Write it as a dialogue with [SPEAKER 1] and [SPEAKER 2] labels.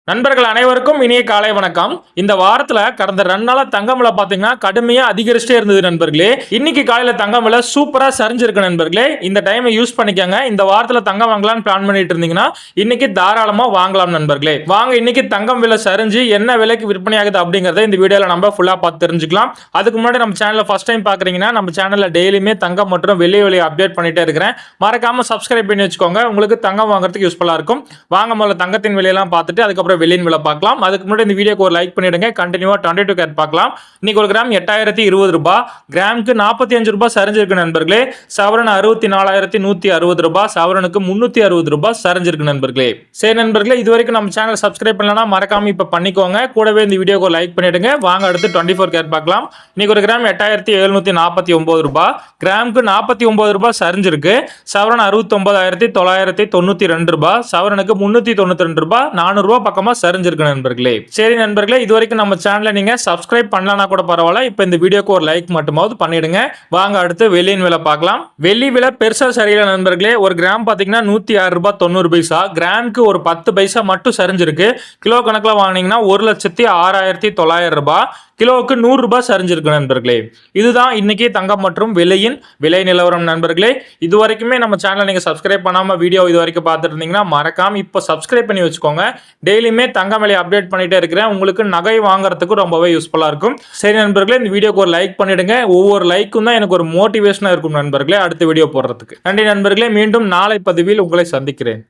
[SPEAKER 1] நண்பர்கள் அனைவருக்கும் இனிய காலை வணக்கம். இந்த வாரத்துல கடந்த 2 நாளா தங்கம் விலை பாத்தீங்கன்னா கடுமையா அதிகரிச்சுட்டே இருந்தது நண்பர்களே. இன்னைக்கு காலையில தங்கம் விலை சூப்பரா சரிஞ்சிருக்கு நண்பர்களே. இந்த டைமை யூஸ் பண்ணிக்கங்க. இந்த வாரத்துல தங்கம் வாங்கலாம்னு பிளான் பண்ணிட்டு இருந்தீங்கன்னா இன்னைக்கு தாராளமா வாங்கலாம் நண்பர்களே. வாங்க இன்னைக்கு தங்கம் விலை சரிஞ்சு என்ன விலைக்கு விற்பனை ஆகுது அப்படிங்கறத இந்த வீடியோல நம்ம ஃபுல்லா பார்த்து தெரிஞ்சுக்கலாம். அதுக்கு முன்னாடி நம்ம சேனலை ஃபர்ஸ்ட் டைம் பாக்குறீங்கன்னா நம்ம சேனல்ல டெய்லியுமே தங்கம் மற்றும் வெள்ளி விலை அப்டேட் பண்ணிட்டே இருக்கிறேன். மறக்காம சப்ஸ்கிரைப் பண்ணி வச்சுக்கோங்க. உங்களுக்கு தங்கம் வாங்குறதுக்கு யூஸ்ஃபுல்லா இருக்கும். வாங்க முதல்ல தங்கத்தின் விலையெல்லாம் பார்த்துட்டு அதுக்கப்புறம் வெள்ளியின் விலை பார்க்கலாம். அதுக்கு முன்னாடி இந்த வீடியோக்கு ஒரு லைக் பண்ணிடுங்க. கண்டினியூவா 22 கேரட் பார்க்கலாம். இன்னைக்கு ஒரு கிராம் 8020 ரூபாய், கிராமுக்கு 45 ரூபாய் சரிஞ்சிருக்கு நண்பர்களே. சவரன் 64160 ரூபாய், சவரனுக்கு 360 ரூபாய் சரிஞ்சிருக்கு நண்பர்களே. சரி நண்பர்களே, இது வரைக்கும் நம்ம சேனல் சப்ஸ்கிரைப் பண்ணலனா மறக்காம இப்ப பண்ணிக்கோங்க. கூடவே இந்த வீடியோக்கு ஒரு லைக் பண்ணிடுங்க. வாங்க அடுத்து 24 கேரட் பார்க்கலாம். இன்னைக்கு ஒரு கிராம் 8749 ரூபாய், கிராமுக்கு 49 ரூபாய் சரிஞ்சிருக்கு. சவரன் 69992 ரூபாய், சவரனுக்கு 392 ரூபாய், 400 ரூபாய் பக்கமா சரிஞ்சிருக்கு நண்பர்களே. சரி நண்பர்களே, இது வரைக்கும் நம்ம சேனலை நீங்க சப்ஸ்கிரைப் பண்ணலனா கூட பரவாயில்ல. இப்போ இந்த வீடியோக்கு ஒரு லைக் மட்டுமாவது பண்ணிடுங்க. வாங்க அடுத்து வெள்ளியின் விலை பார்க்கலாம். வெள்ளி விலை பெருசா சரியில்லை நண்பர்களே. ஒரு கிராம் பாத்தீங்கன்னா 106 ரூபாய் 90 பைசா, கிராமுக்கு ஒரு 10 பைசா மட்டும் சரிஞ்சிருக்கு. கிலோ கணக்கில் வாங்கினீங்கன்னா 1,06,900 ரூபாய், கிலோவுக்கு 100 ரூபாய் சரிஞ்சிருக்கு நண்பர்களே. இதுதான் இன்னைக்கு தங்கம் மற்றும் வெள்ளியின் விலை நிலவரம் நண்பர்களே. இது வரைக்குமே நம்ம சேனலை நீங்க சப்ஸ்கிரைப் பண்ணாம வீடியோ இது வரைக்கும் பார்த்துட்டு இருந்தீங்கன்னா மறக்காம இப்போ சப்ஸ்கிரைப் பண்ணி வச்சுக்கோங்க. டெய்லியுமே தங்கம் விலை அப்டேட் பண்ணிட்டே இருக்கிறேன். உங்களுக்கு நகை வாங்குறதுக்கு ரொம்பவே யூஸ்ஃபுல்லா இருக்கும். சரி நண்பர்களே, இந்த வீடியோக்கு ஒரு லைக் பண்ணிடுங்க. ஒவ்வொரு லைக்கும் தான் எனக்கு ஒரு மோட்டிவேஷனா இருக்கும் நண்பர்களே அடுத்த வீடியோ போடுறதுக்கு. நன்றி நண்பர்களே. மீண்டும் நாளை பதிவில் உங்களை சந்திக்கிறேன்.